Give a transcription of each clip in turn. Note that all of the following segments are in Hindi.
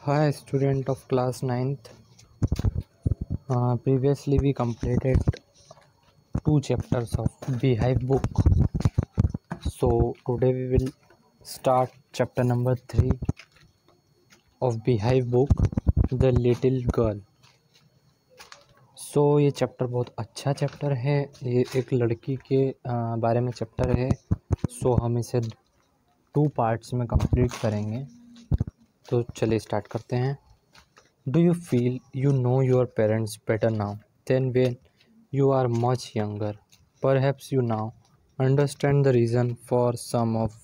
Hi, student of class 9th. Previously, we completed 2 chapters of Beehive book. So, today we will start chapter number 3 of Beehive book, The Little Girl. ये चैप्टर बहुत अच्छा चैप्टर है। ये एक लड़की के बारे में चैप्टर है। हम इसे 2 पार्ट्स में कंप्लीट करेंगे। तो चलिए स्टार्ट करते हैं। Do you feel you know your parents better now than when you are much younger? Perhaps you now understand the reason for some of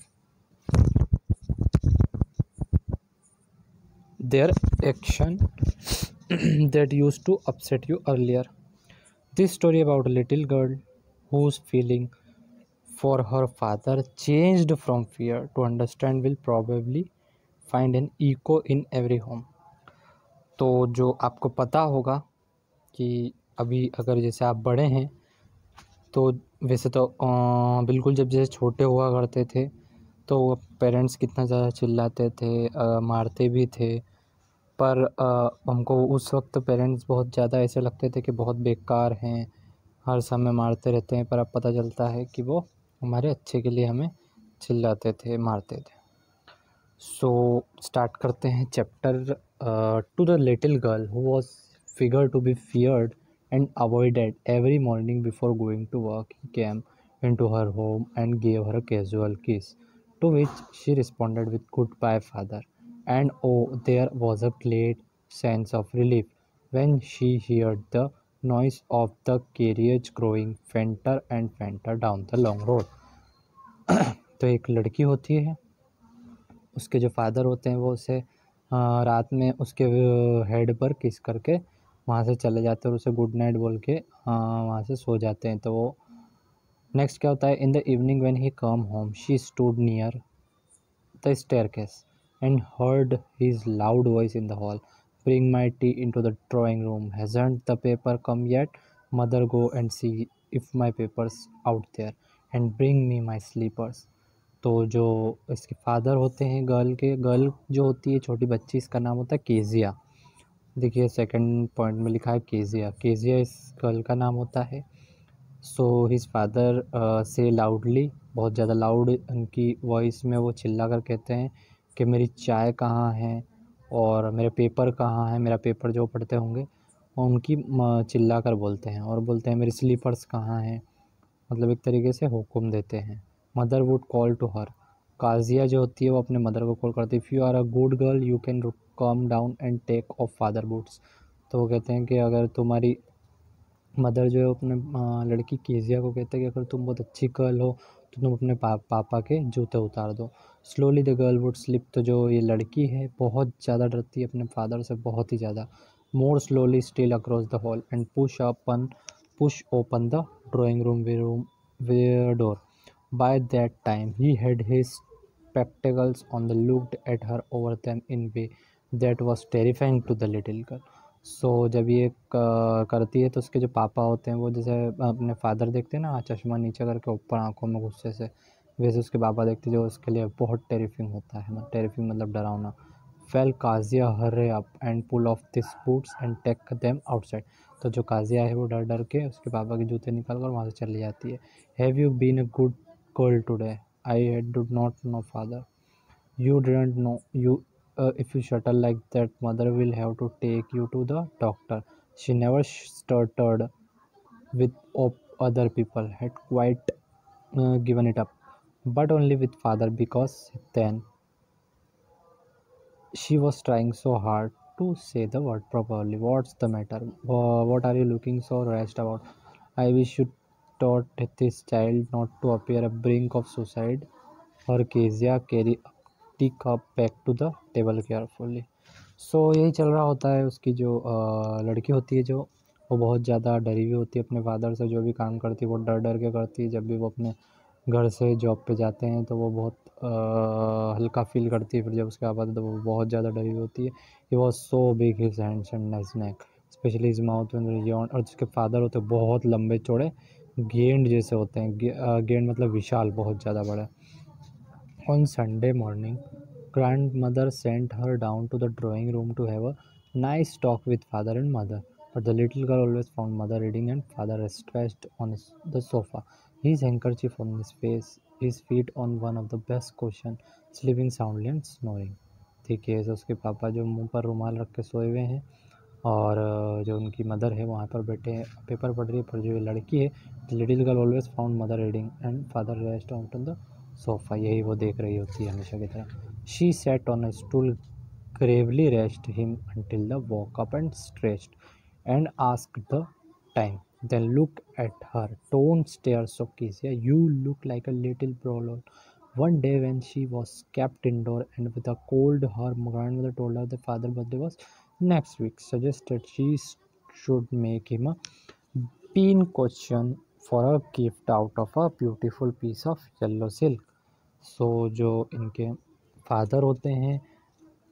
their action that used to upset you earlier. This story about a little girl whose feeling for her father changed from fear to understand will probably find an echo in every home. तो जो आपको पता होगा कि अभी अगर जैसे आप बड़े हैं तो वैसे तो बिल्कुल जब जैसे छोटे हुआ करते थे तो पेरेंट्स कितना ज़्यादा चिल्लाते थे, मारते भी थे। पर हमको उस वक्त पेरेंट्स बहुत ज़्यादा ऐसे लगते थे कि बहुत बेकार हैं, हर समय मारते रहते हैं। पर अब पता चलता है कि वो हमारे अच्छे के लिए हमें चिल्लाते थे, मारते थे। स्टार्ट करते हैं chapter. To the little girl who was figure to be feared and avoided every morning before going to work, he came into her home and gave her a casual kiss, to which she responded with "Goodbye, father." And oh, there was a great sense of relief when she heard the noise of the carriage growing fainter and fainter down the long road. तो एक लड़की होती है, उसके जो फादर होते हैं वो उसे रात में उसके हेड पर किस करके वहाँ से चले जाते हैं और उसे गुड नाइट बोल के वहाँ से सो जाते हैं। तो वो नेक्स्ट क्या होता है, in the evening when he come home she stood near the staircase and heard his loud voice in the hall, bring my tea into the drawing room, hasn't the paper come yet, mother go and see if my papers out there and bring me my slippers. तो जो इसके फादर होते हैं गर्ल जो होती है छोटी बच्ची, इसका नाम होता है केजिया। देखिए सेकंड पॉइंट में लिखा है केजिया इस गर्ल का नाम होता है। हिज फादर से लाउडली, बहुत ज़्यादा लाउड उनकी वॉइस में वो चिल्ला कर कहते हैं कि मेरी चाय कहाँ है और मेरे पेपर कहाँ हैं। मेरा पेपर जो पढ़ते होंगे उनकी चिल्ला कर बोलते हैं और बोलते हैं मेरे स्लीपर्स कहाँ हैं, मतलब एक तरीके से हुक्म देते हैं। Mother would call to her, Kezia जो होती है वो अपने मदर को कॉल करती है। If you are a good girl you can come down and take off father boots. तो वो कहते हैं कि अगर तुम्हारी मदर जो है अपने लड़की केजिया को कहते हैं कि अगर तुम बहुत अच्छी गर्ल हो तो तुम अपने पापा के जूते उतार दो। Slowly the girl would slip. तो जो ये लड़की है बहुत ज़्यादा डरती है अपने फादर से, बहुत ही ज़्यादा। मोर slowly still across the hall and push open the drawing room door. By that time he had his spectacles on, the looked at her over them in way that was terrifying to the little girl. जब ये करती है तो उसके जो पापा होते हैं वो जैसे अपने फादर देखते हैं ना चश्मा नीचे करके ऊपर आंखों में गुस्से से, वैसे उसके पापा देखते हैं जो उसके लिए बहुत टेरिफिंग होता है। टेरिफिंग मतलब डरावना। Fell Kezia hurry up and pull off this boots and take them outside. तो जो काजिया है वो डर डर के उसके पापा के जूते निकाल कर वहाँ से चली जाती है। Have you been a good girl today? I did not know father. You didn't know. If you shuttle like that, mother will have to take you to the doctor. She never started with other people, had quite given it up, but only with father because then she was trying so hard to say the word properly. What's the matter? What are you looking so rash about? I wish you taught this child not to appear a brink of suicide. Her Kezia carry a teacup back to the table carefully. यही चल रहा होता है। उसकी जो लड़की होती है जो वो बहुत ज़्यादा डरी हुई होती है अपने फादर से। जो भी काम करती है वो डर डर के करती है। जब भी वो अपने घर से जॉब पे जाते हैं तो वो बहुत हल्का फील करती है। फिर जब उसके बाद तो वो बहुत ज़्यादा डरी हुई होती है। He was so big his hands and his neck specially his mouth and reason. और उसके फादर होते हैं बहुत लंबे चौड़े, गेंड जैसे होते हैं। गेंड मतलब विशाल, बहुत ज़्यादा बड़ा। On Sunday morning grandmother sent her down to the drawing room to have a nice talk with father and mother. But the little girl always found mother reading and father stretched on the sofa, his handkerchief on his face, his feet on one of the best cushion, sleeping soundly and snoring. देखिए ऐसे उसके पापा जो मुंह पर रुमाल रख के सोए हुए हैं और जो उनकी मदर है वहाँ पर बैठे हैं पेपर पढ़ रही है। पर जो ये लड़की है little girl always found mother reading and father rest out on the sofa, यही वो देख रही होती है हमेशा की तरह। She sat on a stool gravely raised him until the woke up and stretched and asked the time. Then look at her. Don't stare so Kezia. You look like a little prolol. One day when she was kept indoor and with a cold, her grandmother told her the father's birthday was next week, suggested she should make him a pin cushion for a gift out of a beautiful piece of yellow silk. So जो इनके फादर होते हैं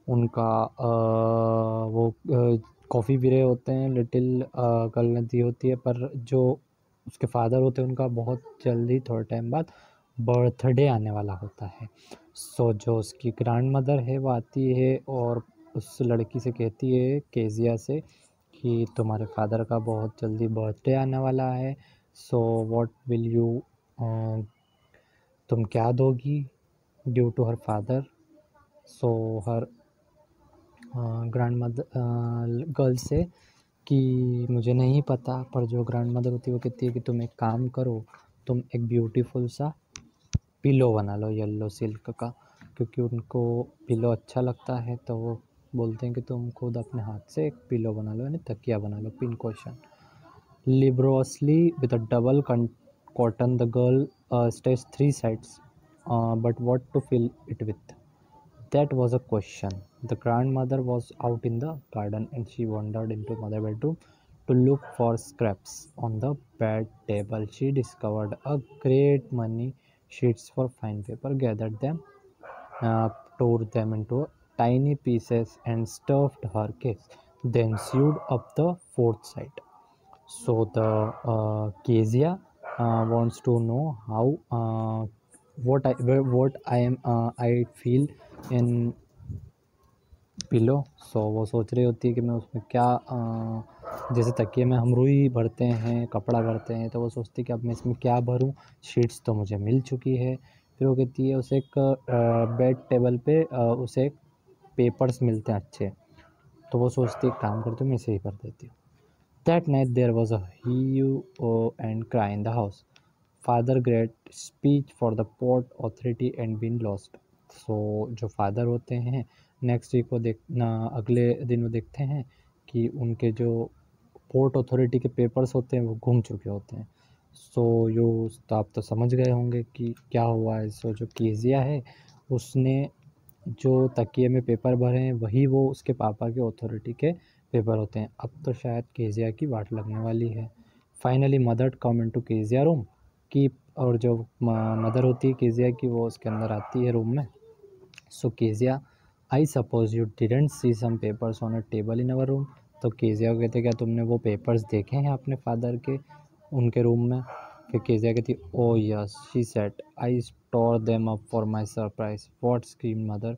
उनका वो कॉफ़ी पी रहे होते हैं, लिटिल गर्ल ने दी होती है। पर जो उसके फादर होते हैं उनका बहुत जल्दी थोड़े टाइम बाद बर्थडे आने वाला होता है। सो जो उसकी ग्रैंड मदर है वो आती है और उस लड़की से कहती है केजिया से कि तुम्हारे फादर का बहुत जल्दी बर्थडे आने वाला है, सो व्हाट विल यू, तुम क्या दोगी due to her father. So her grandmother girl से कि मुझे नहीं पता, पर जो ग्रैंड मदर होती है वो कहती है कि तुम एक काम करो, तुम एक ब्यूटीफुल सा पिलो बना लो येलो सिल्क का, क्योंकि उनको पिलो अच्छा लगता है तो वो बोलते हैं कि तुम खुद अपने हाथ से एक पिलो बना लो, यानी तकिया बना लो, pin cushion. Laboriously with a double cotton, the girl stretched three sides, but what to fill it with? That was a question. The grandmother was out in the garden and she wandered into mother bedroom to look for scraps. On the bed table, she discovered a great many sheets for fine paper, gathered them, tore them into tiny pieces, and stuffed her case. Then sewed up the fourth side. So the Kezia wants to know how what I feel in pillow. So वो सोच रही होती है कि मैं उसमें क्या जैसे तकिए में हम रुई भरते हैं, कपड़ा भरते हैं, तो वो सोचती है कि अब मैं इसमें क्या भरूं, शीट्स तो मुझे मिल चुकी है। फिर वो कहती है उसे एक बेड टेबल पे उसे एक पेपर्स मिलते हैं अच्छे, तो वो सोचती है काम करती हूँ मैं इसे ही भर देती हूँ। That night there was a hue and cry in the house. Father great speech for the port authority and been lost. So जो फादर होते हैं नेक्स्ट वीक वो अगले दिन वो देखते हैं कि उनके जो पोर्ट अथॉरिटी के पेपर्स होते हैं वो गुम चुके होते हैं। सो यो तो आप तो समझ गए होंगे कि क्या हुआ है। सो जो कीजिया है उसने जो तकिए में पेपर भरे हैं वही वो उसके पापा के अथॉरिटी के पेपर होते हैं। अब तो शायद केजिया की वाट लगने वाली है। Finally mother come into Kezia room की, और जो मदर होती है केजिया की वो उसके अंदर आती है रूम में। So Kezia, I suppose you didn't see some papers on a table in our room. तो केजिया को कहते क्या तुमने वो पेपर्स देखे हैं अपने फादर के उनके रूम में? फिर केजिया कहती oh yes, she said I store them up for my surprise. What scream mother,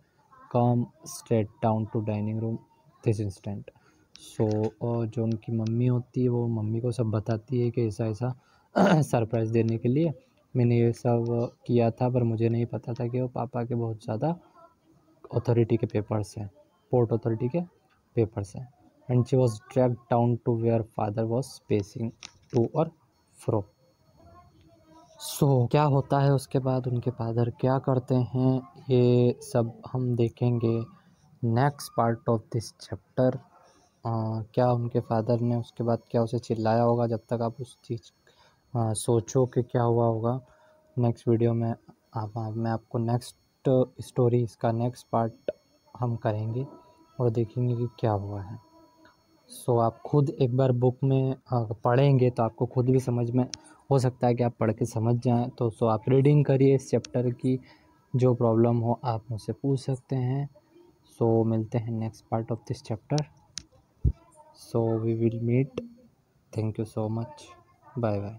come straight down to dining room this instant. So जो उनकी मम्मी होती है वो मम्मी को सब बताती है कि ऐसा ऐसा सरप्राइज़ देने के लिए मैंने ये सब किया था, पर मुझे नहीं पता था कि वो पापा के बहुत ज़्यादा अथॉरिटी के पेपर्स हैं, पोर्ट अथॉरिटी के पेपर्स हैं। And she was dragged down to where father was spacing to और फ्रो। सो क्या होता है उसके बाद, उनके फादर क्या करते हैं, ये सब हम देखेंगे next part of this chapter. क्या उनके फादर ने उसके बाद क्या उसे चिल्लाया होगा, जब तक आप उस चीज़ सोचो कि क्या हुआ होगा। नेक्स्ट वीडियो में मैं आपको नेक्स्ट स्टोरी, इसका नेक्स्ट पार्ट हम करेंगे और देखेंगे कि क्या हुआ है। सो आप खुद एक बार बुक में पढ़ेंगे तो आपको खुद भी समझ में हो सकता है कि आप पढ़ के समझ जाएं। तो आप रीडिंग करिए इस चैप्टर की, जो प्रॉब्लम हो आप मुझसे पूछ सकते हैं। सो मिलते हैं next part of this chapter. So we will meet. Thank you so much. Bye bye.